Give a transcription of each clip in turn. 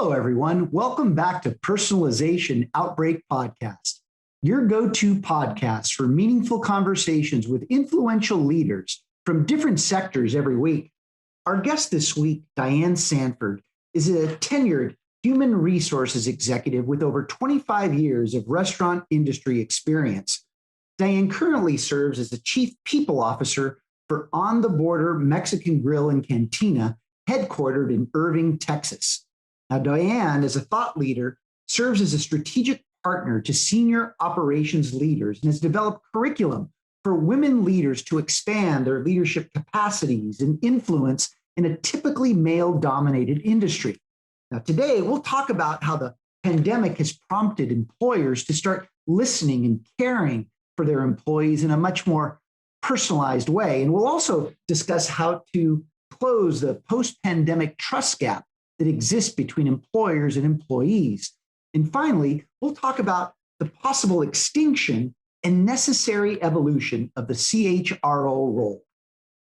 Hello, everyone. Welcome back to Personalization Outbreak Podcast, your go-to podcast for meaningful conversations with influential leaders from different sectors every week. Our guest this week, Diane Sanford, is a tenured human resources executive with over 25 years of restaurant industry experience. Diane currently serves as the Chief People Officer for On the Border Mexican Grill and Cantina, headquartered in Irving, Texas. Now, Diane, as a thought leader, serves as a strategic partner to senior operations leaders and has developed curriculum for women leaders to expand their leadership capacities and influence in a typically male-dominated industry. Now, today, we'll talk about how the pandemic has prompted employers to start listening and caring for their employees in a much more personalized way. And we'll also discuss how to close the post-pandemic trust gap that exists between employers and employees. And finally, we'll talk about the possible extinction and necessary evolution of the CHRO role.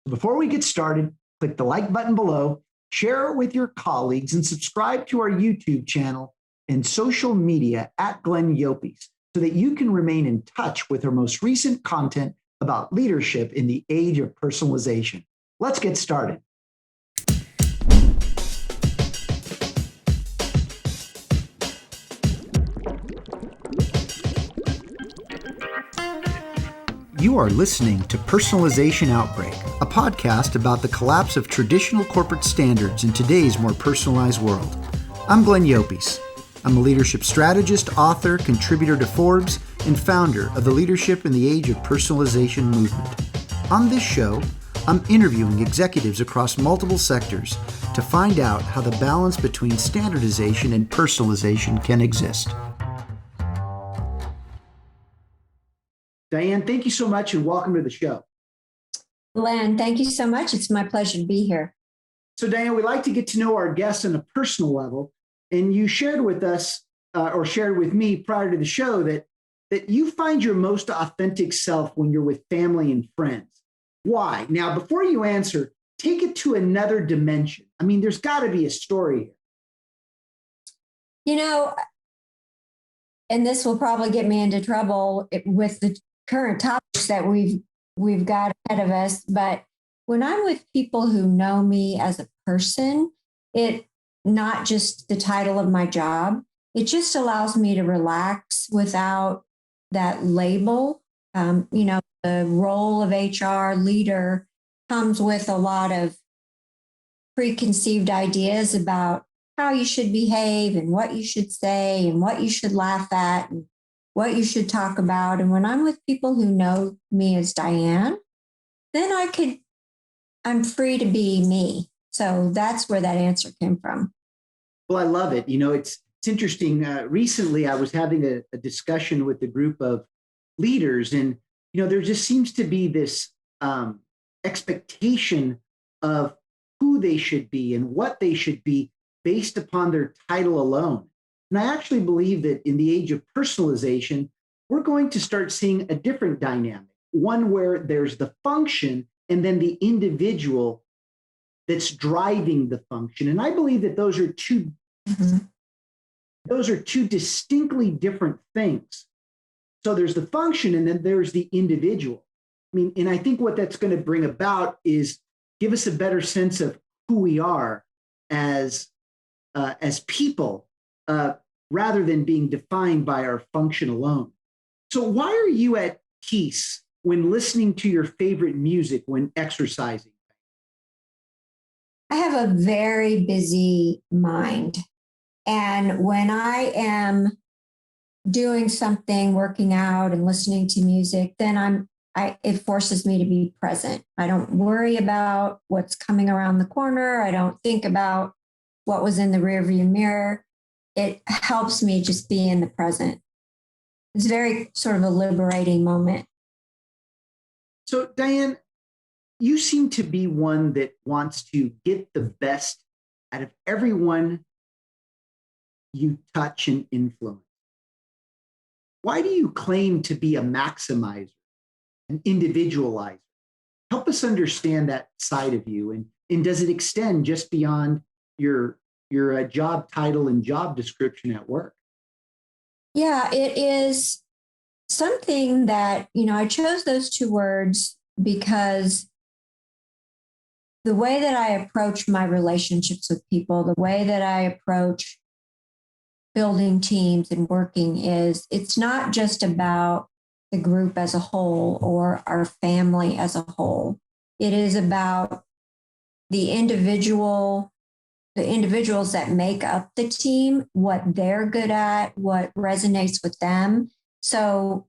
Before we get started, click the like button below, share it with your colleagues, and subscribe to our YouTube channel and social media at Glenn Yopes so that you can remain in touch with our most recent content about leadership in the age of personalization. Let's get started. You are listening to Personalization Outbreak, a podcast about the collapse of traditional corporate standards in today's more personalized world. I'm Glenn Yopes. I'm a leadership strategist, author, contributor to Forbes, and founder of the Leadership in the Age of Personalization movement. On this show, I'm interviewing executives across multiple sectors to find out how the balance between standardization and personalization can exist. Diane, thank you so much and welcome to the show. Glenn, thank you so much. It's my pleasure to be here. So Diane, we like to get to know our guests on a personal level. And you shared with us or shared with me prior to the show that you find your most authentic self when you're with family and friends. Why? Now, before you answer, take it to another dimension. I mean, there's got to be a story here. You know, and this will probably get me into trouble with the current topics that we've got ahead of us. But when I'm with people who know me as a person, it not just the title of my job, it just allows me to relax without that label. The role of HR leader comes with a lot of preconceived ideas about how you should behave and what you should say and what you should laugh at and what you should talk about. And when I'm with people who know me as Diane, then I'm free to be me. So that's where that answer came from. Well, I love it. You know, it's interesting. Recently, I was having a discussion with a group of leaders, and, you know, there just seems to be this expectation of who they should be and what they should be based upon their title alone. And I actually believe that in the age of personalization, we're going to start seeing a different dynamic, one where there's the function and then the individual that's driving the function. And I believe that those are two distinctly different things. So there's the function and then there's the individual. I mean, and I think what that's going to bring about is give us a better sense of who we are as people, rather than being defined by our function alone. So why are you at peace when listening to your favorite music when exercising? I have a very busy mind. And when I am doing something, working out and listening to music, then it forces me to be present. I don't worry about what's coming around the corner. I don't think about what was in the rearview mirror. It helps me just be in the present. It's very sort of a liberating moment. So Diane, you seem to be one that wants to get the best out of everyone you touch and influence. Why do you claim to be a maximizer, an individualizer? Help us understand that side of you. And does it extend just beyond your your job title and job description at work? Yeah, it is something that, I chose those two words because the way that I approach my relationships with people, the way that I approach building teams and working it's not just about the group as a whole or our family as a whole. It is about the individuals that make up the team, what they're good at, what resonates with them. So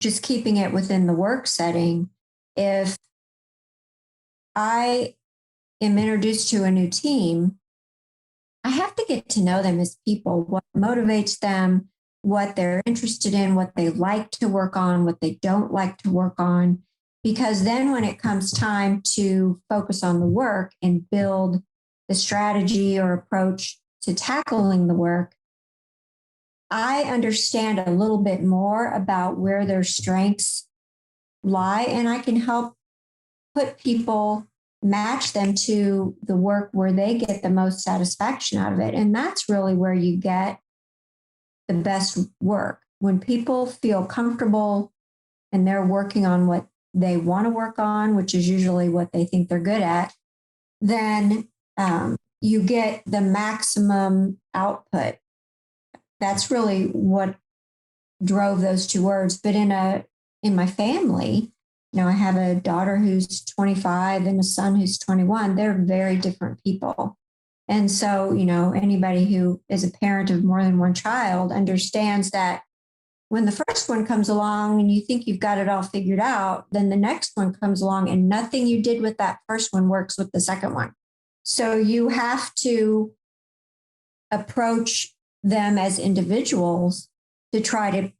just keeping it within the work setting, if I am introduced to a new team, I have to get to know them as people, what motivates them, what they're interested in, what they like to work on, what they don't like to work on. Because then when it comes time to focus on the work and build the strategy or approach to tackling the work, I understand a little bit more about where their strengths lie, and I can help match them to the work where they get the most satisfaction out of it. And that's really where you get the best work. When people feel comfortable and they're working on what they want to work on, which is usually what they think they're good at, then you get the maximum output. That's really what drove those two words. But in my family, I have a daughter who's 25 and a son who's 21. They're very different people. And so, anybody who is a parent of more than one child understands that when the first one comes along and you think you've got it all figured out, then the next one comes along and nothing you did with that first one works with the second one. So you have to approach them as individuals to try to,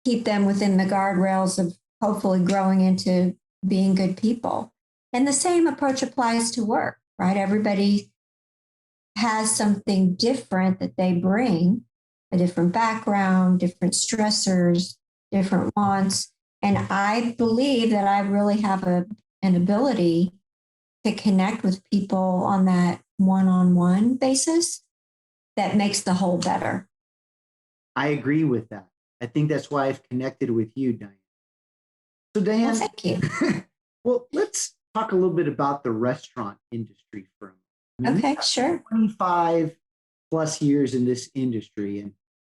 keep them within the guardrails of hopefully growing into being good people. And the same approach applies to work, right? Everybody has something different that they bring, a different background, different stressors, different wants. And I believe that I really have an ability to connect with people on that one-on-one basis that makes the whole better. I agree with that. I think that's why I've connected with you, Diane. So Diane, well, thank you. Well, let's talk a little bit about the restaurant industry for a moment. Okay, sure. 25 plus years in this industry. And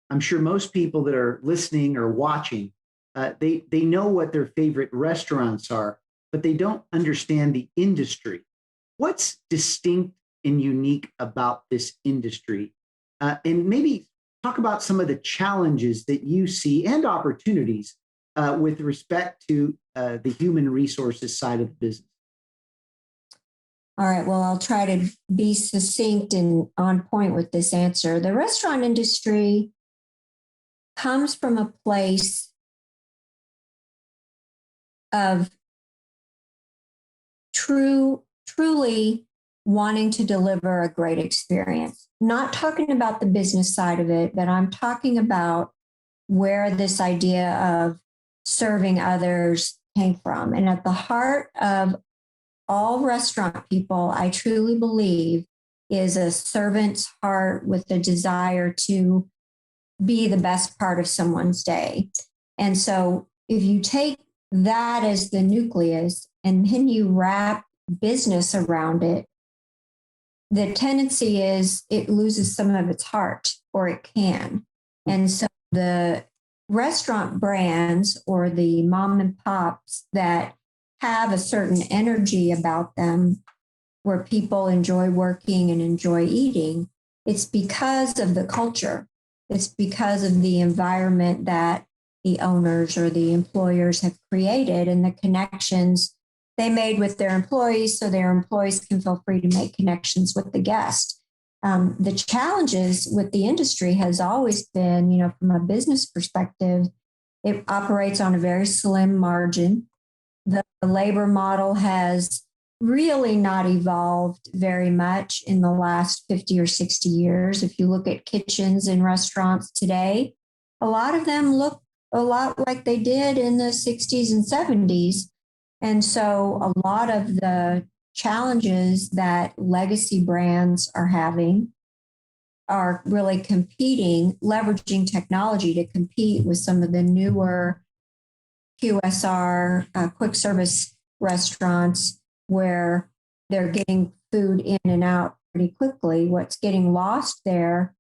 I'm sure most people that are listening or watching, they know what their favorite restaurants are, but they don't understand the industry. What's distinct and unique about this industry? And maybe talk about some of the challenges that you see and opportunities with respect to the human resources side of the business. All right. Well, I'll try to be succinct and on point with this answer. The restaurant industry comes from a place of truly wanting to deliver a great experience. Not talking about the business side of it, but I'm talking about where this idea of serving others came from. And at the heart of all restaurant people, I truly believe, is a servant's heart with the desire to be the best part of someone's day. And so if you take that as the nucleus and then you wrap business around it, the tendency is it loses some of its heart, or it can. And so the restaurant brands or the mom and pops that have a certain energy about them where people enjoy working and enjoy eating, it's because of the culture. It's because of the environment that the owners or the employers have created and the connections they made with their employees, so their employees can feel free to make connections with the guest. The challenges with the industry has always been, from a business perspective, it operates on a very slim margin. The labor model has really not evolved very much in the last 50 or 60 years. If you look at kitchens and restaurants today, a lot of them look a lot like they did in the 60s and 70s. And so a lot of the challenges that legacy brands are having are really competing, leveraging technology to compete with some of the newer QSR, quick service restaurants where they're getting food in and out pretty quickly. What's getting lost there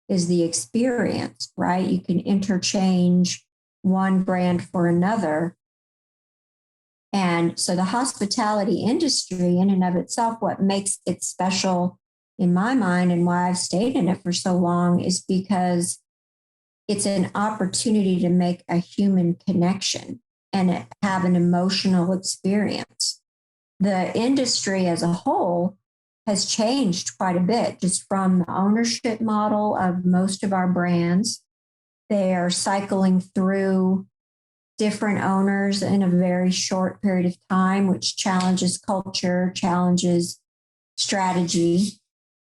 is the experience, right? You can interchange one brand for another. And so the hospitality industry in and of itself, what makes it special in my mind and why I've stayed in it for so long is because it's an opportunity to make a human connection and have an emotional experience. The industry as a whole has changed quite a bit just from the ownership model of most of our brands. They are cycling through different owners in a very short period of time, which challenges culture, challenges strategy.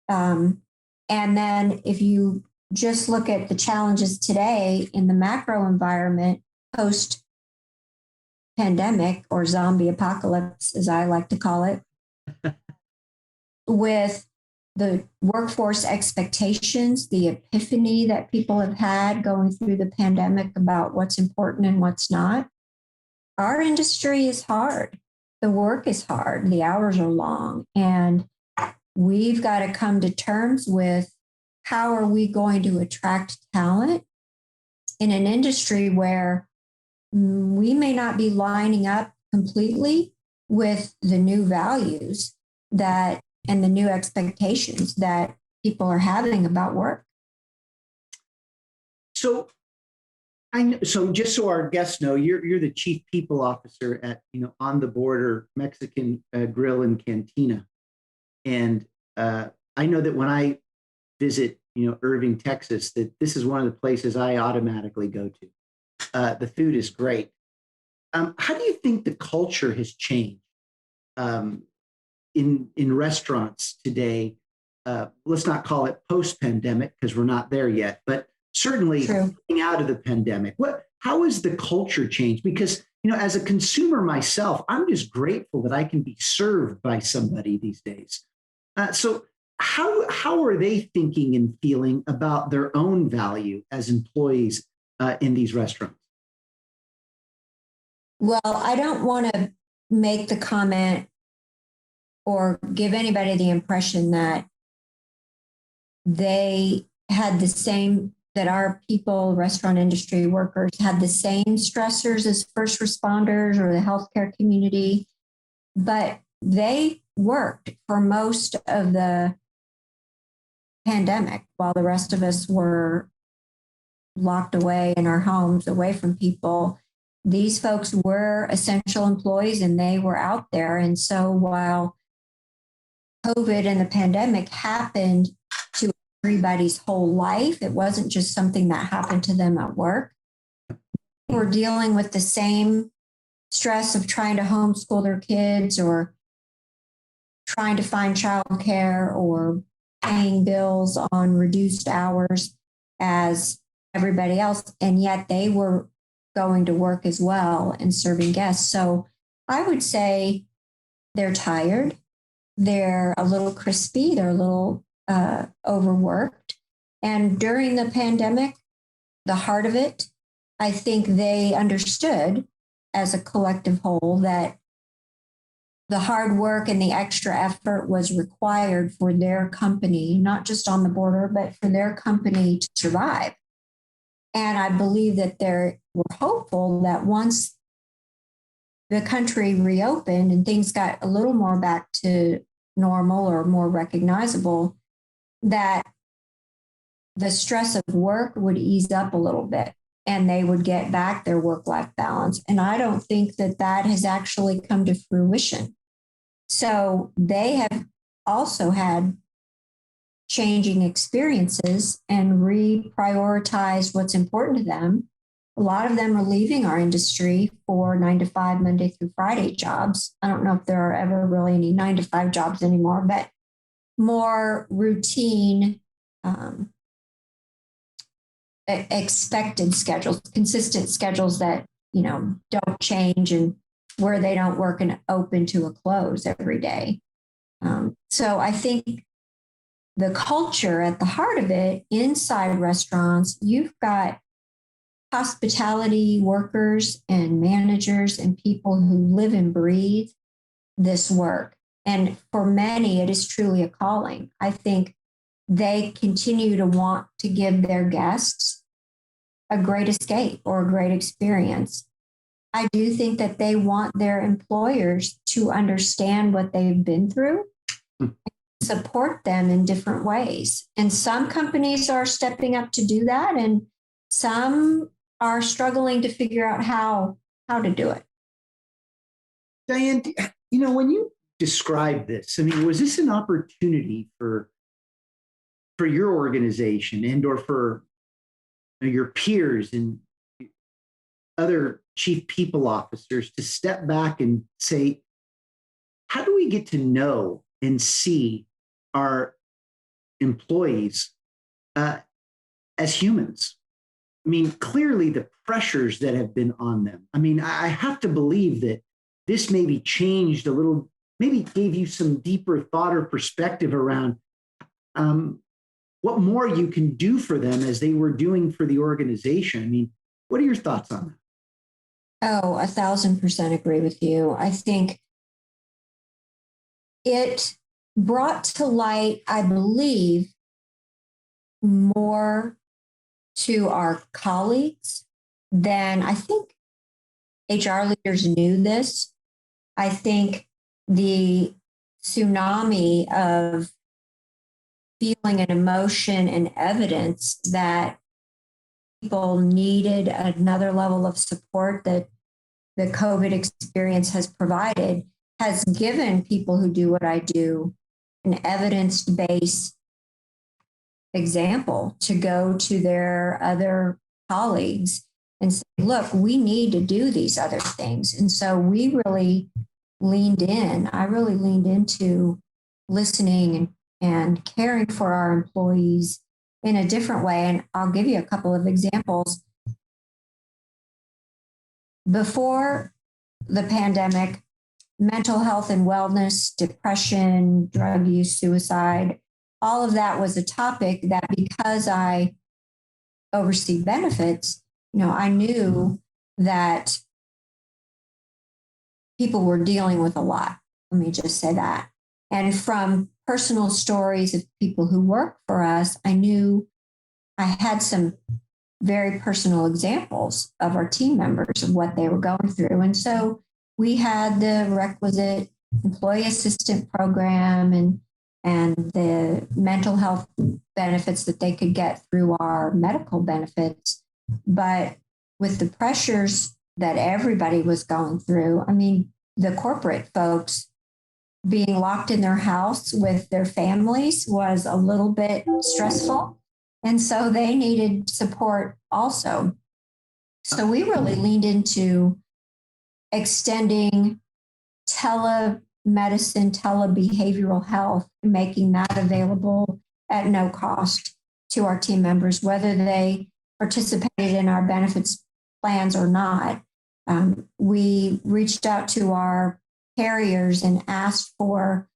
And then if you just look at the challenges today in the macro environment post pandemic or zombie apocalypse, as I like to call it, with the workforce expectations, the epiphany that people have had going through the pandemic about what's important and what's not. Our industry is hard. The work is hard. The hours are long. And we've got to come to terms with how are we going to attract talent in an industry where we may not be lining up completely with the new values that and the new expectations that people are having about work. So just so our guests know, you're the chief people officer at On the Border Mexican Grill and Cantina, and I know that when I visit Irving, Texas, that this is one of the places I automatically go to. The food is great. How do you think the culture has changed in restaurants today? Let's not call it post-pandemic because we're not there yet, but certainly coming out of the pandemic. How has the culture changed? Because as a consumer myself, I'm just grateful that I can be served by somebody these days. So how are they thinking and feeling about their own value as employees in these restaurants? Well, I don't want to make the comment or give anybody the impression that they had the same, that our people, restaurant industry workers had the same stressors as first responders or the healthcare community, but they worked for most of the pandemic while the rest of us were locked away in our homes, away from people. These folks were essential employees and they were out there. And so while COVID and the pandemic happened to everybody's whole life, it wasn't just something that happened to them at work. They were dealing with the same stress of trying to homeschool their kids or trying to find childcare or paying bills on reduced hours as everybody else. And yet they were going to work as well and serving guests. So I would say they're tired. They're a little crispy. They're a little overworked. And during the pandemic, the heart of it, I think they understood as a collective whole that the hard work and the extra effort was required for their company, not just On the Border, but for their company to survive. And I believe that we're hopeful that once the country reopened and things got a little more back to normal or more recognizable, that the stress of work would ease up a little bit and they would get back their work-life balance. And I don't think that has actually come to fruition. So they have also had changing experiences and reprioritized what's important to them. A lot of them are leaving our industry for 9-to-5 Monday through Friday jobs. I don't know if there are ever really any 9-to-5 jobs anymore, but more routine, expected schedules, consistent schedules that, don't change and where they don't work an open to a close every day. So I think the culture at the heart of it, inside restaurants, you've got hospitality workers and managers and people who live and breathe this work. And for many, it is truly a calling. I think they continue to want to give their guests a great escape or a great experience. I do think that they want their employers to understand what they've been through, support them in different ways. And some companies are stepping up to do that, and some are struggling to figure out how to do it. Diane, when you describe this, I mean, was this an opportunity for your organization and or for your peers and other chief people officers to step back and say, how do we get to know and see our employees as humans? I mean, clearly the pressures that have been on them. I mean, I have to believe that this maybe changed a little, maybe gave you some deeper thought or perspective around what more you can do for them as they were doing for the organization. I mean, what are your thoughts on that? Oh, 1,000% agree with you. I think it brought to light, I believe, more to our colleagues than I think HR leaders knew this. I think the tsunami of feeling and emotion and evidence that people needed another level of support that the COVID experience has provided has given people who do what I do an evidence-based example to go to their other colleagues and say, look, we need to do these other things. And so we really leaned in. I really leaned into listening and caring for our employees in a different way. And I'll give you a couple of examples. Before the pandemic, mental health and wellness, depression, drug use, suicide, all of that was a topic that, because I oversee benefits, I knew that people were dealing with a lot. Let me just say that. And from personal stories of people who work for us, I knew I had some very personal examples of our team members of what they were going through. And so we had the requisite employee assistant program and the mental health benefits that they could get through our medical benefits. But with the pressures that everybody was going through, I mean, the corporate folks being locked in their house with their families was a little bit stressful. And so they needed support also. So we really leaned into extending telemedicine, telebehavioral health, making that available at no cost to our team members, whether they participated in our benefits plans or not. We reached out to our carriers and asked for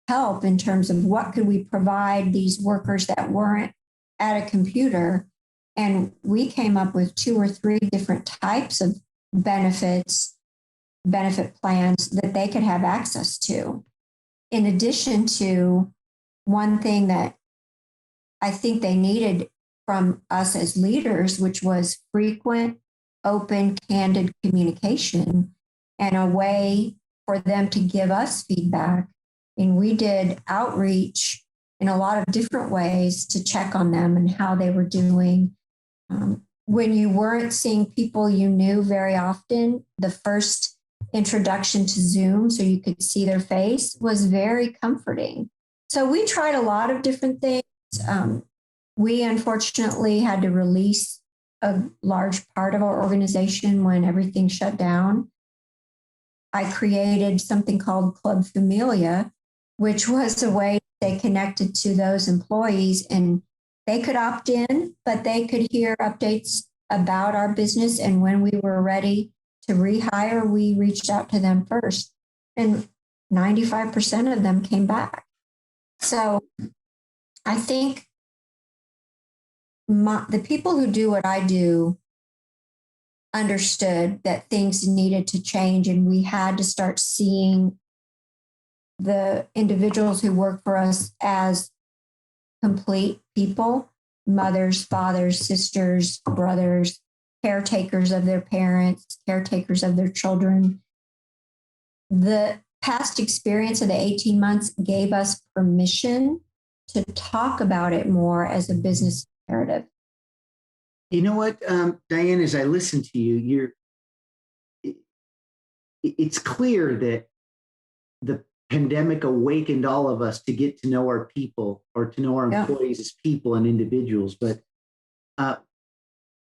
help in terms of what could we provide these workers that weren't at a computer. And we came up with 2 or 3 different types of benefit plans that they could have access to. In addition to one thing that I think they needed from us as leaders, which was frequent, open, candid communication and a way for them to give us feedback. And we did outreach in a lot of different ways to check on them and how they were doing. When you weren't seeing people you knew very often, the first introduction to Zoom so you could see their face was very comforting. So we tried a lot of different things. We unfortunately had to release a large part of our organization when everything shut down. I created something called Club Familia, which was a way to stay connected to those employees, and they could opt in, but they could hear updates about our business. And when we were ready to rehire, we reached out to them first. And 95% of them came back. So I think the people who do what I do understood that things needed to change, and we had to start seeing the individuals who work for us as complete people, mothers, fathers, sisters, brothers, caretakers of their parents, caretakers of their children. The past experience of the 18 months gave us permission to talk about it more as a business imperative. You know what, Diane, as I listen to you, it's clear that the pandemic awakened all of us to get to know our people, or to know our employees as people and individuals. But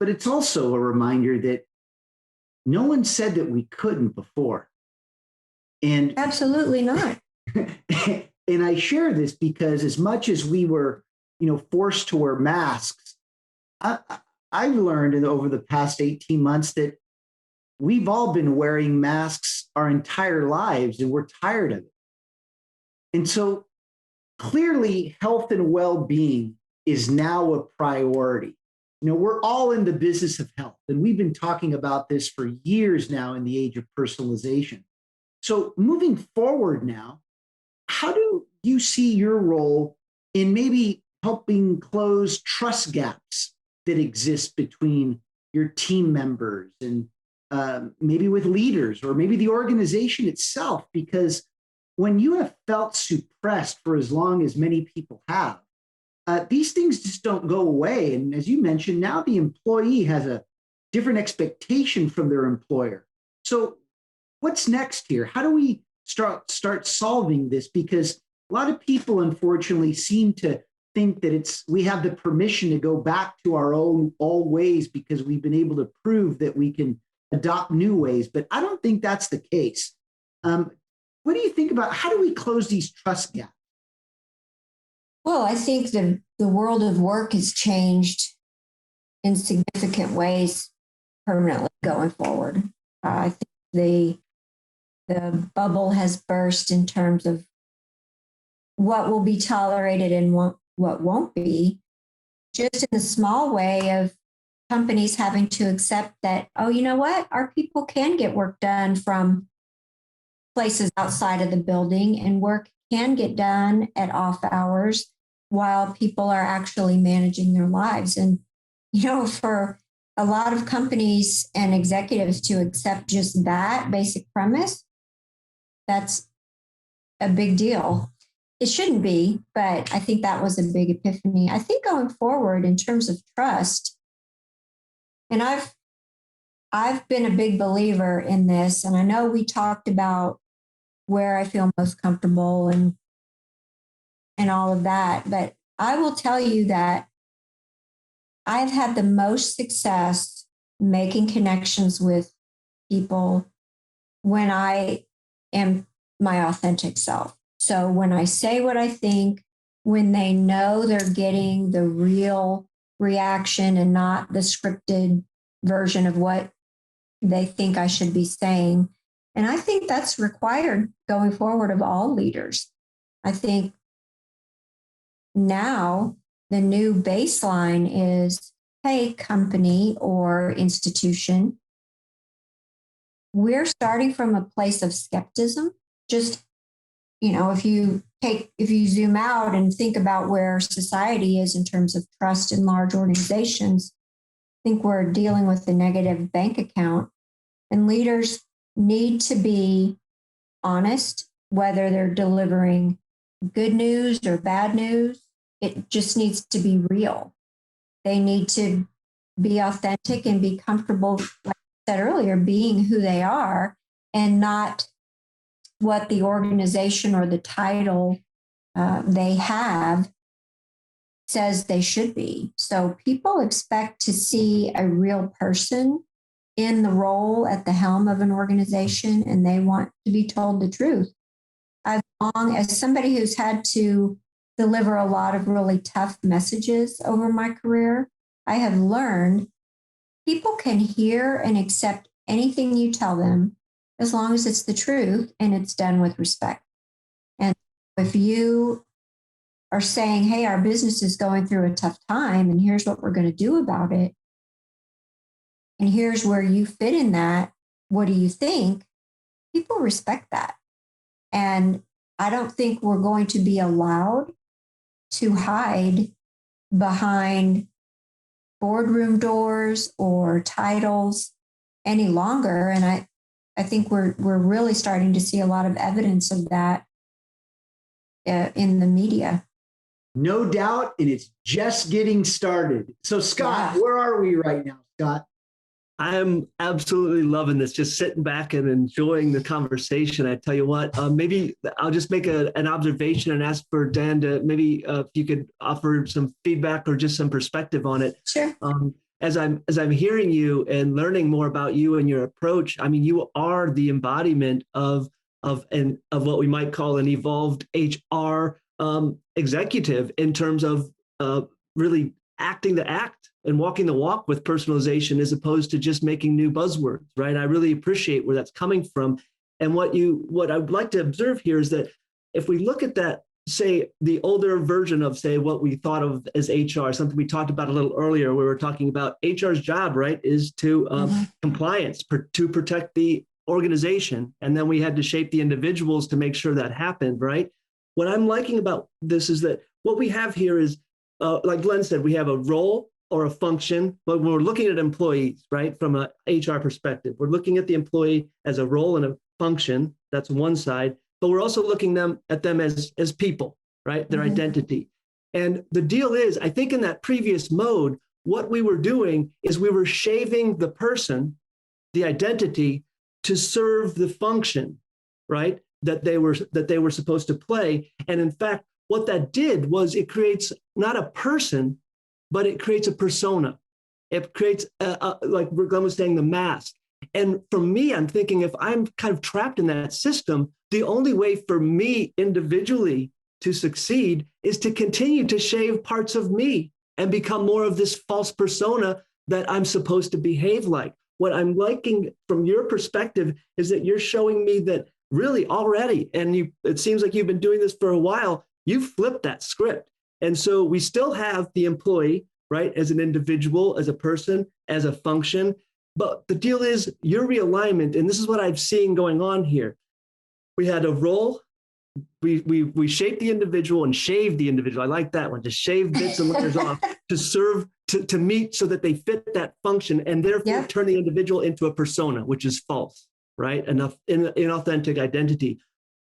it's also a reminder that no one said that we couldn't before. And absolutely not. And I share this because as much as we were, forced to wear masks, I've learned over the past 18 months that we've all been wearing masks our entire lives, and we're tired of it. And so clearly, health and well-being is now a priority. We're all in the business of health, and we've been talking about this for years now in the age of personalization. So moving forward now, how do you see your role in maybe helping close trust gaps that exist between your team members and maybe with leaders, or maybe the organization itself? Because when you have felt suppressed for as long as many people have, these things just don't go away. And as you mentioned, now the employee has a different expectation from their employer. So what's next here? How do we start solving this? Because a lot of people, unfortunately, seem to think that we have the permission to go back to our own old ways because we've been able to prove that we can adopt new ways. But I don't think that's the case. What do you think about how do we close these trust gaps? Well, I think the world of work has changed in significant ways permanently going forward. I think the bubble has burst in terms of what will be tolerated and what won't be, just in the small way of companies having to accept that, oh, you know what? Our people can get work done from places outside of the building, and work can get done at off hours while people are actually managing their lives. And, for a lot of companies and executives to accept just that basic premise, that's a big deal. It shouldn't be, but I think that was a big epiphany. I think going forward in terms of trust, and I've been a big believer in this, and I know we talked about where I feel most comfortable and all of that, but I will tell you that I've had the most success making connections with people when I am my authentic self. So when I say what I think, when they know they're getting the real reaction and not the scripted version of what they think I should be saying. And I think that's required going forward of all leaders. I think now the new baseline is, hey, company or institution, we're starting from a place of skepticism. Just, if you zoom out and think about where society is in terms of trust in large organizations, I think we're dealing with a negative bank account, and leaders need to be honest, whether they're delivering good news or bad news. It just needs to be real. They need to be authentic and be comfortable, like I said earlier, being who they are and not what the organization or the title they have says they should be. So people expect to see a real person in the role at the helm of an organization, and they want to be told the truth. As long as somebody who's had to deliver a lot of really tough messages over my career, I have learned people can hear and accept anything you tell them as long as it's the truth and it's done with respect. if you are saying, hey, our business is going through a tough time and here's what we're going to do about it, and here's where you fit in that, what do you think? People respect that. And I don't think we're going to be allowed to hide behind boardroom doors or titles any longer. And I think we're really starting to see a lot of evidence of that in the media. No doubt, and it's just getting started. So, Scott, where are we right now, Scott? I'm absolutely loving this, just sitting back and enjoying the conversation. I tell you what, maybe I'll just make an observation and ask for Dan to maybe if you could offer some feedback or just some perspective on it. Sure. As I'm hearing you and learning more about you and your approach, I mean, you are the embodiment of what we might call an evolved HR executive in terms of really acting the act and walking the walk with personalization as opposed to just making new buzzwords, right? I really appreciate where that's coming from. And what I would like to observe here is that if we look at that, say the older version of, say, what we thought of as HR, something we talked about a little earlier, where we were talking about HR's job, right, is to compliance, to protect the organization. And then we had to shape the individuals to make sure that happened, right? What I'm liking about this is that what we have here is, like Glenn said, we have a role or a function, but when we're looking at employees, right, from an HR perspective, we're looking at the employee as a role and a function. That's one side, but we're also looking at them as people, right, their identity. And the deal is, I think in that previous mode, what we were doing is we were shaving the person, the identity, to serve the function, right, that they were supposed to play. And in fact, what that did was it creates not a person, but it creates a persona. It creates, like Glenn was saying, the mask. And for me, I'm thinking if I'm kind of trapped in that system, the only way for me individually to succeed is to continue to shave parts of me and become more of this false persona that I'm supposed to behave like. What I'm liking from your perspective is that you're showing me that really already, and it seems like you've been doing this for a while, you've flipped that script. And so we still have the employee, right, as an individual, as a person, as a function. But the deal is your realignment, and this is what I'm seeing going on here. We had a role. We shaped the individual and shaved the individual. I like that one, to shave bits and layers off to serve, to meet so that they fit that function and therefore turn the individual into a persona, which is false, right? Enough inauthentic identity.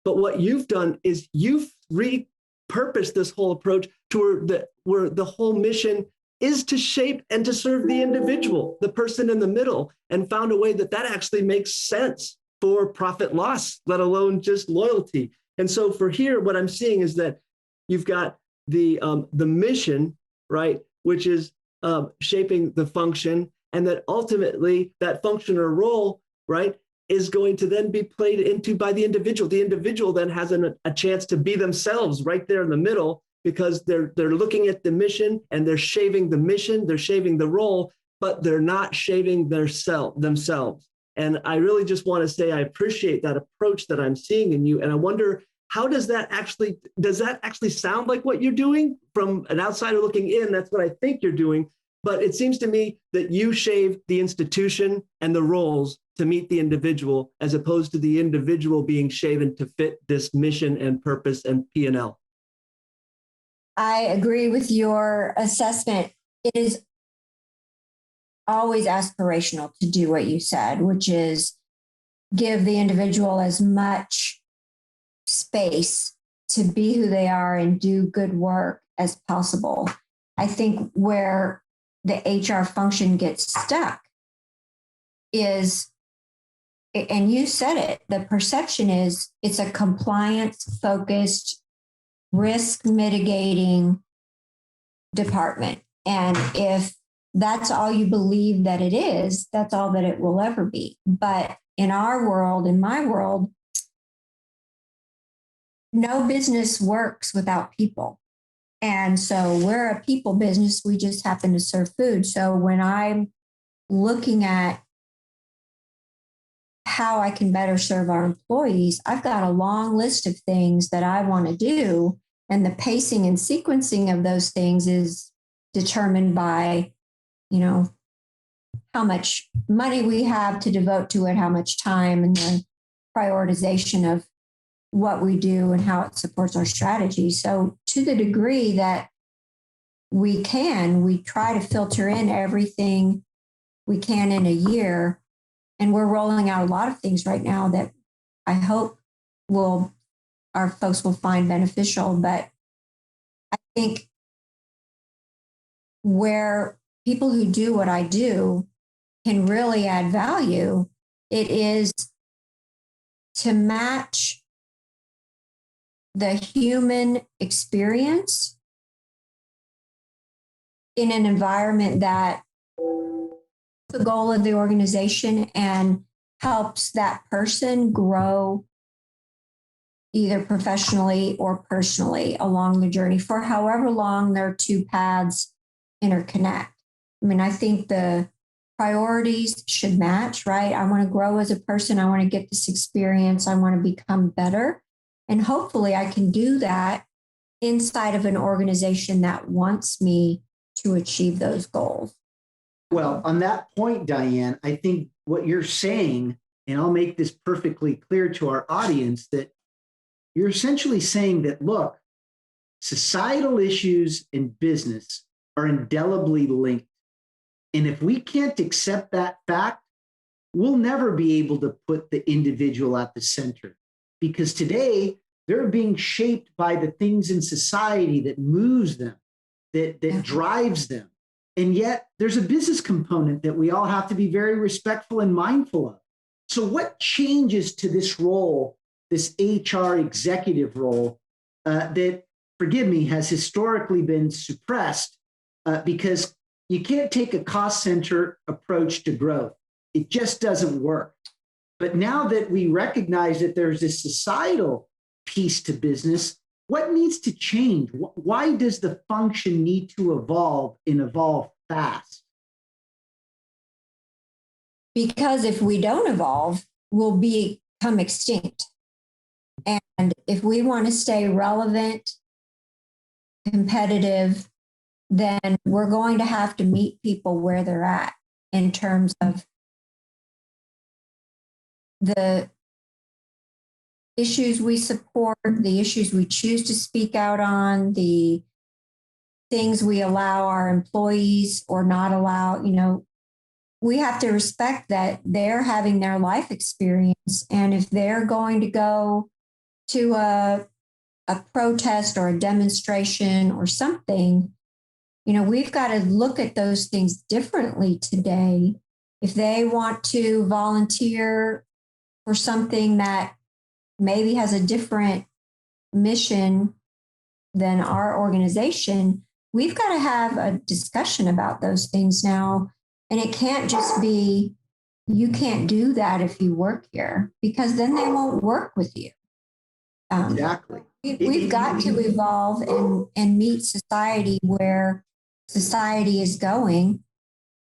But what you've done is you've repurposed this whole approach to where the whole mission is to shape and to serve the individual, the person in the middle, and found a way that actually makes sense for profit loss, let alone just loyalty. And so for here, what I'm seeing is that you've got the mission, right, which is shaping the function, and that ultimately that function or role, right, is going to then be played into by the individual. The individual then has a chance to be themselves right there in the middle, because they're looking at the mission and they're shaving the mission, they're shaving the role, but they're not shaving themselves. And I really just want to say I appreciate that approach that I'm seeing in you. And I wonder, does that actually sound like what you're doing? From an outsider looking in, that's what I think you're doing. But it seems to me that you shave the institution and the roles to meet the individual, as opposed to the individual being shaven to fit this mission and purpose and P&L. I agree with your assessment. It is always aspirational to do what you said, which is give the individual as much space to be who they are and do good work as possible. I think where the HR function gets stuck is, and you said it, the perception is it's a compliance-focused, risk mitigating department. And if that's all you believe that it is, that's all that it will ever be. But in our world, in my world, no business works without people. And so we're a people business. We just happen to serve food. So when I'm looking at how I can better serve our employees, I've got a long list of things that I want to do. And the pacing and sequencing of those things is determined by, how much money we have to devote to it, how much time, and the prioritization of what we do and how it supports our strategy. So to the degree that we try to filter in everything we can in a year. And we're rolling out a lot of things right now that I hope our folks will find beneficial. But I think where people who do what I do can really add value, it is to match the human experience in an environment that the goal of the organization and helps that person grow either professionally or personally along the journey for however long their two paths interconnect. I mean, I think the priorities should match, right? I want to grow as a person. I want to get this experience. I want to become better. And hopefully I can do that inside of an organization that wants me to achieve those goals. Well, on that point, Diane, I think what you're saying, and I'll make this perfectly clear to our audience, that you're essentially saying that, look, societal issues in business are indelibly linked. And if we can't accept that fact, we'll never be able to put the individual at the center. Because today, they're being shaped by the things in society that moves them, that drives them. And yet there's a business component that we all have to be very respectful and mindful of. So what changes to this role, this HR executive role, that, forgive me, has historically been suppressed because you can't take a cost center approach to growth. It just doesn't work. But now that we recognize that there's this societal piece to business, what needs to change? Why does the function need to evolve and evolve fast? Because if we don't evolve, we'll become extinct. And if we want to stay relevant, competitive, then we're going to have to meet people where they're at in terms of the issues we support, the issues we choose to speak out on, the things we allow our employees or not allow. We have to respect that they're having their life experience. And if they're going to go to a protest or a demonstration or something, we've got to look at those things differently today. If they want to volunteer for something that maybe has a different mission than our organization, we've got to have a discussion about those things now. And it can't just be, you can't do that if you work here, because then they won't work with you. Exactly. We've got to evolve and meet society where society is going,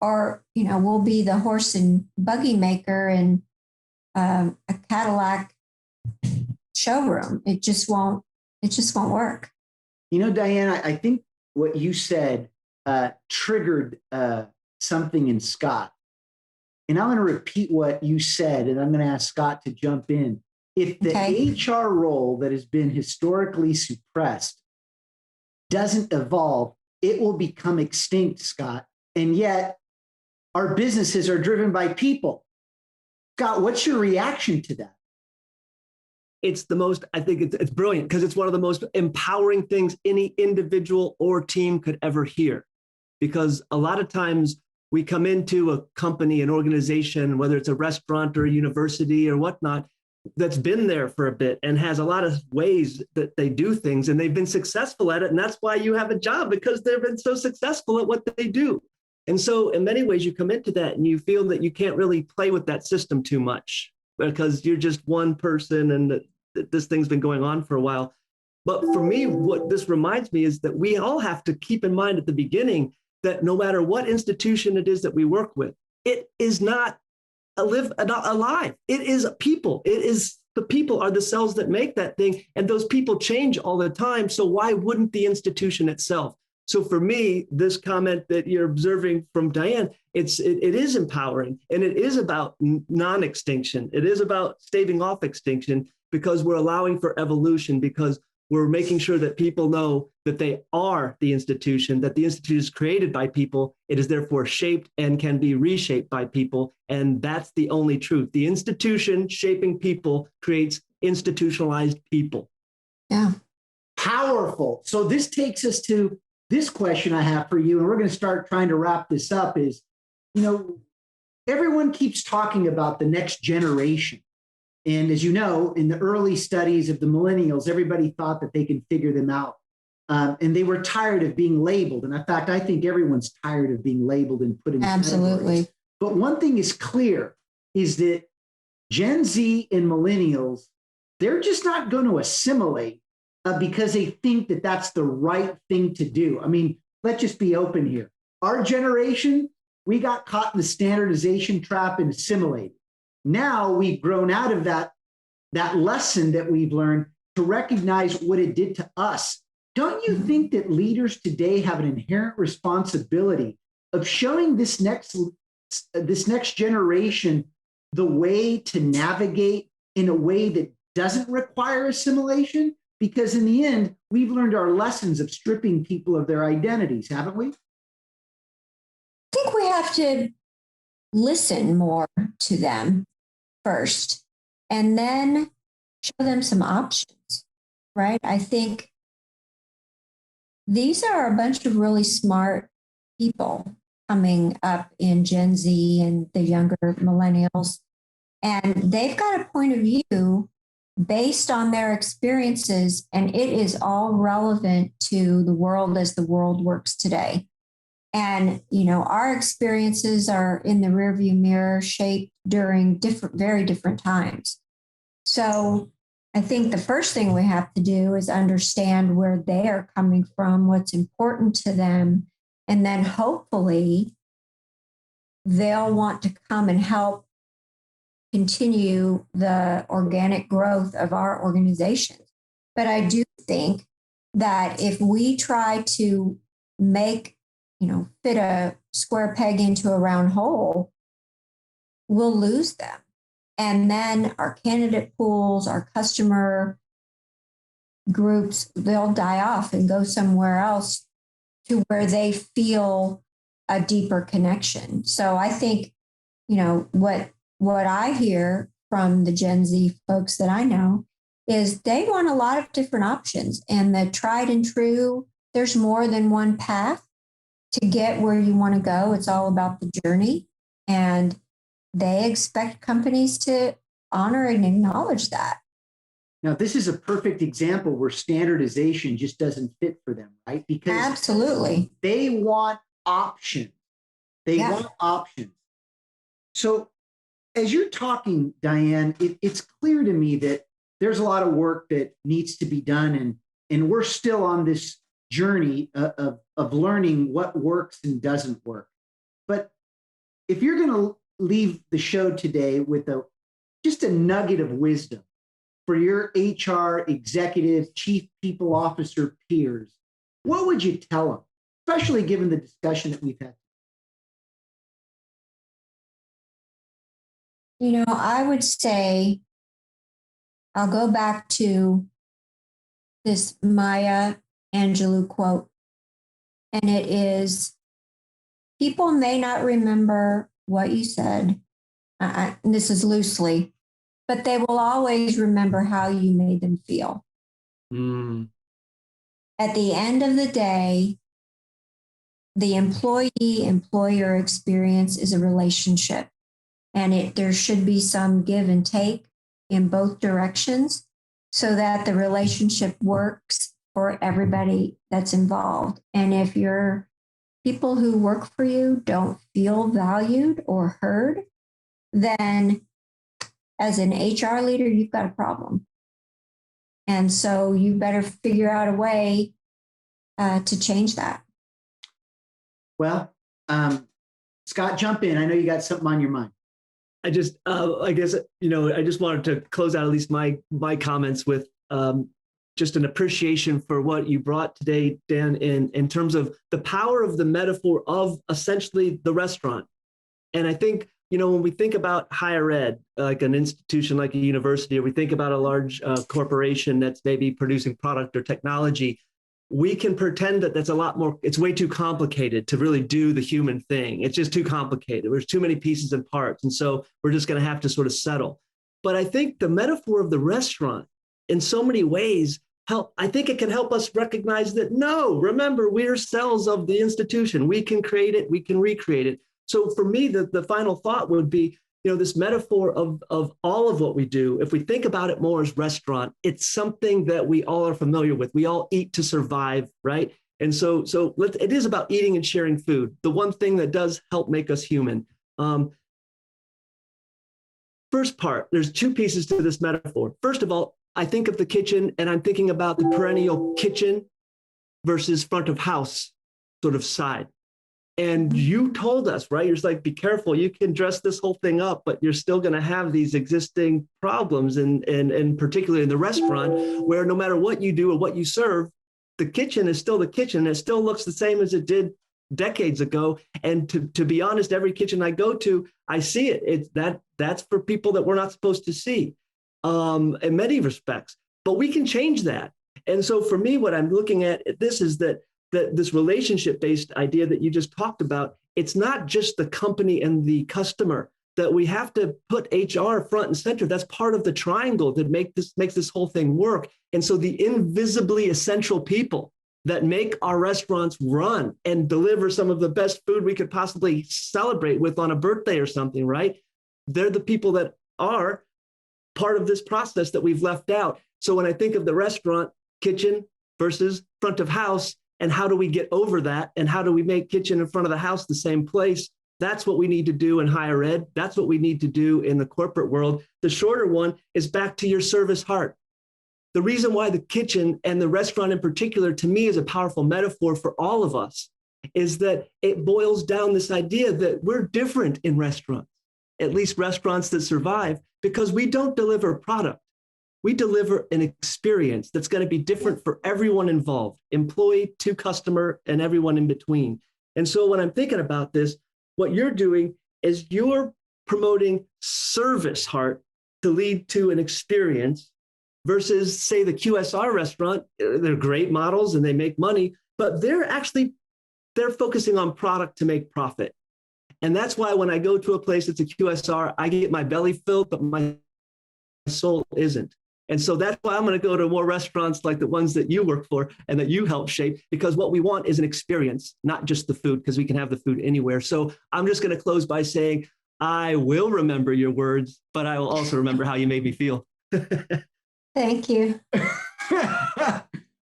or, we'll be the horse and buggy maker in a Cadillac showroom. It just won't work. Diane, I think what you said triggered something in Scott. And I'm going to repeat what you said, and I'm going to ask Scott to jump in. If the HR role that has been historically suppressed doesn't evolve, it will become extinct, Scott. And yet our businesses are driven by people. Scott, what's your reaction to that? I think it's brilliant, because it's one of the most empowering things any individual or team could ever hear. Because a lot of times we come into a company, an organization, whether it's a restaurant or a university or whatnot, that's been there for a bit and has a lot of ways that they do things, and they've been successful at it. And that's why you have a job, because they've been so successful at what they do. And so in many ways you come into that and you feel that you can't really play with that system too much, because you're just one person and this thing's been going on for a while. But for me, what this reminds me is that we all have to keep in mind at the beginning that no matter what institution it is that we work with, it is not alive. It is people. It is the people are the cells that make that thing. And those people change all the time. So why wouldn't the institution itself? So for me, this comment that you're observing from Diane, it is empowering, and it is about non-extinction. It is about staving off extinction, because we're allowing for evolution, because we're making sure that people know that they are the institution, that the institution is created by people. It is therefore shaped and can be reshaped by people. And that's the only truth. The institution shaping people creates institutionalized people. Yeah. Powerful. So this takes us to this question I have for you, and we're going to start trying to wrap this up is, everyone keeps talking about the next generation. And as you know, in the early studies of the millennials, everybody thought that they could figure them out. And they were tired of being labeled. And in fact, I think everyone's tired of being labeled and put in Absolutely. categories. But one thing is clear is that Gen Z and millennials, they're just not going to assimilate because they think that that's the right thing to do. I mean, let's just be open here. Our generation, we got caught in the standardization trap and assimilated. Now we've grown out of that lesson that we've learned to recognize what it did to us. Don't you think that leaders today have an inherent responsibility of showing this next generation the way to navigate in a way that doesn't require assimilation? Because in the end, we've learned our lessons of stripping people of their identities, haven't we? I think we have to listen more to them first, and then show them some options, right? I think these are a bunch of really smart people coming up in Gen Z and the younger millennials, and they've got a point of view based on their experiences, and it is all relevant to the world as the world works today. And, our experiences are in the rearview mirror, shaped during very different times. So I think the first thing we have to do is understand where they are coming from, what's important to them, and then hopefully they'll want to come and help continue the organic growth of our organizations. But I do think that if we try to fit a square peg into a round hole, we'll lose them. And then our candidate pools, our customer groups, they'll die off and go somewhere else to where they feel a deeper connection. So I think, what I hear from the Gen Z folks that I know is they want a lot of different options, and the tried and true, there's more than one path to get where you want to go. It's all about the journey, and they expect companies to honor and acknowledge that. Now, this is a perfect example where standardization just doesn't fit for them, right? Because absolutely, they want options. They want options. So as you're talking, Diane, it's clear to me that there's a lot of work that needs to be done, and we're still on this journey of learning what works and doesn't work. But if you're going to leave the show today with just a nugget of wisdom for your HR executive, chief people officer peers, what would you tell them, especially given the discussion that we've had? I would say, I'll go back to this Maya Angelou quote, and it is, people may not remember what you said, and this is loosely, but they will always remember how you made them feel. At the end of the day, the employee-employer experience is a relationship, and there should be some give and take in both directions so that the relationship works for everybody that's involved. And if your people who work for you don't feel valued or heard, then as an HR leader, you've got a problem. And so you better figure out a way to change that. Well, Scott, jump in. I know you got something on your mind. I just, I guess, I just wanted to close out at least my comments with just an appreciation for what you brought today, Dan, in terms of the power of the metaphor of essentially the restaurant. And I think, when we think about higher ed, like an institution like a university, or we think about a large corporation that's maybe producing product or technology, we can pretend that that's a lot more, it's way too complicated to really do the human thing. It's just too complicated. There's too many pieces and parts. And so we're just going to have to sort of settle. But I think the metaphor of the restaurant in so many ways I think it can help us recognize that, no, remember, we're cells of the institution. We can create it, we can recreate it. So for me, the final thought would be, this metaphor of all of what we do, if we think about it more as restaurant, it's something that we all are familiar with. We all eat to survive, right? And so it is about eating and sharing food, the one thing that does help make us human. First part, there's two pieces to this metaphor. First of all, I think of the kitchen and I'm thinking about the perennial kitchen versus front of house sort of side. And you told us, right? You're just like, be careful. You can dress this whole thing up, but you're still going to have these existing problems. And particularly in the restaurant, where no matter what you do or what you serve, the kitchen is still the kitchen. It still looks the same as it did decades ago. And to be honest, every kitchen I go to, I see it. That's for people that we're not supposed to see. In many respects, but we can change that. And so for me, what I'm looking at this is that this relationship-based idea that you just talked about, it's not just the company and the customer, that we have to put HR front and center. That's part of the triangle that makes this whole thing work. And so the invisibly essential people that make our restaurants run and deliver some of the best food we could possibly celebrate with on a birthday or something, right? They're the people that are part of this process that we've left out. So when I think of the restaurant, kitchen versus front of house, and how do we get over that? And how do we make kitchen and front of the house the same place? That's what we need to do in higher ed. That's what we need to do in the corporate world. The shorter one is back to your service heart. The reason why the kitchen and the restaurant in particular, to me, is a powerful metaphor for all of us is that it boils down this idea that we're different in restaurants, at least restaurants that survive, because we don't deliver a product. We deliver an experience that's going to be different for everyone involved, employee to customer and everyone in between. And so when I'm thinking about this, what you're doing is you're promoting service heart to lead to an experience versus, say, the QSR restaurant. They're great models and they make money, but they're focusing on product to make profit. And that's why when I go to a place that's a QSR, I get my belly filled, but my soul isn't. And so that's why I'm going to go to more restaurants like the ones that you work for and that you help shape, because what we want is an experience, not just the food, because we can have the food anywhere. So I'm just going to close by saying, I will remember your words, but I will also remember how you made me feel. Thank you.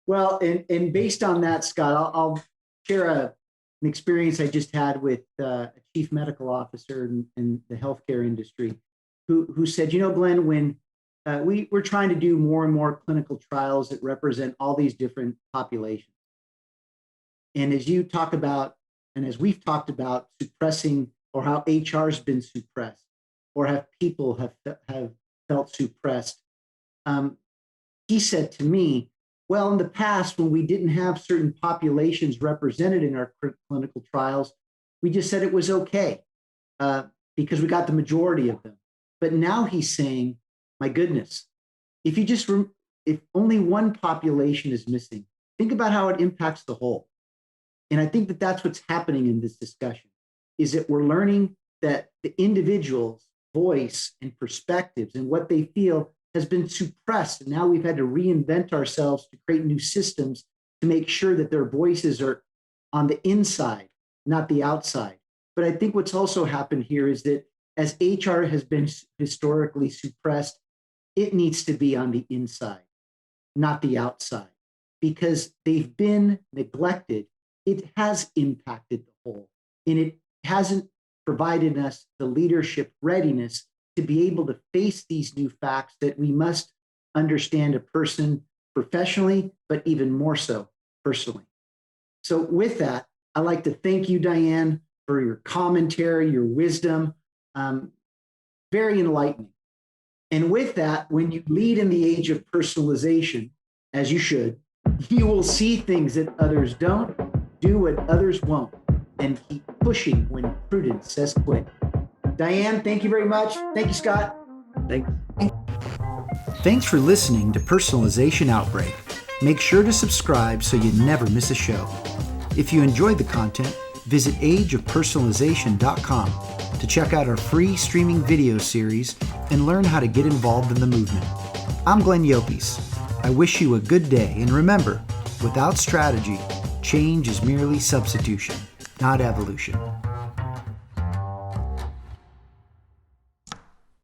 Well, and based on that, Scott, I'll share an experience I just had with a chief medical officer in the healthcare industry who said, Glenn, when we're trying to do more and more clinical trials that represent all these different populations. And as you talk about, and as we've talked about suppressing, or how HR has been suppressed, or have people have felt suppressed, he said to me, well, in the past, when we didn't have certain populations represented in our clinical trials, we just said it was okay because we got the majority of them. But now he's saying, my goodness, if only one population is missing, think about how it impacts the whole. And I think that that's what's happening in this discussion, is that we're learning that the individual's voice and perspectives and what they feel has been suppressed. And now we've had to reinvent ourselves to create new systems to make sure that their voices are on the inside, not the outside. But I think what's also happened here is that as HR has been historically suppressed, it needs to be on the inside, not the outside, because they've been neglected. It has impacted the whole, and it hasn't provided us the leadership readiness to be able to face these new facts that we must understand a person professionally, but even more so personally. So with that, I'd like to thank you, Diane, for your commentary, your wisdom. very enlightening. And with that, when you lead in the age of personalization, as you should, you will see things that others don't, do what others won't, and keep pushing when prudence says quit. Diane, thank you very much. Thank you, Scott. Thanks for listening to Personalization Outbreak. Make sure to subscribe so you never miss a show. If you enjoyed the content, visit ageofpersonalization.com to check out our free streaming video series and learn how to get involved in the movement. I'm Glenn Yopes. I wish you a good day, and remember, without strategy, change is merely substitution, not evolution.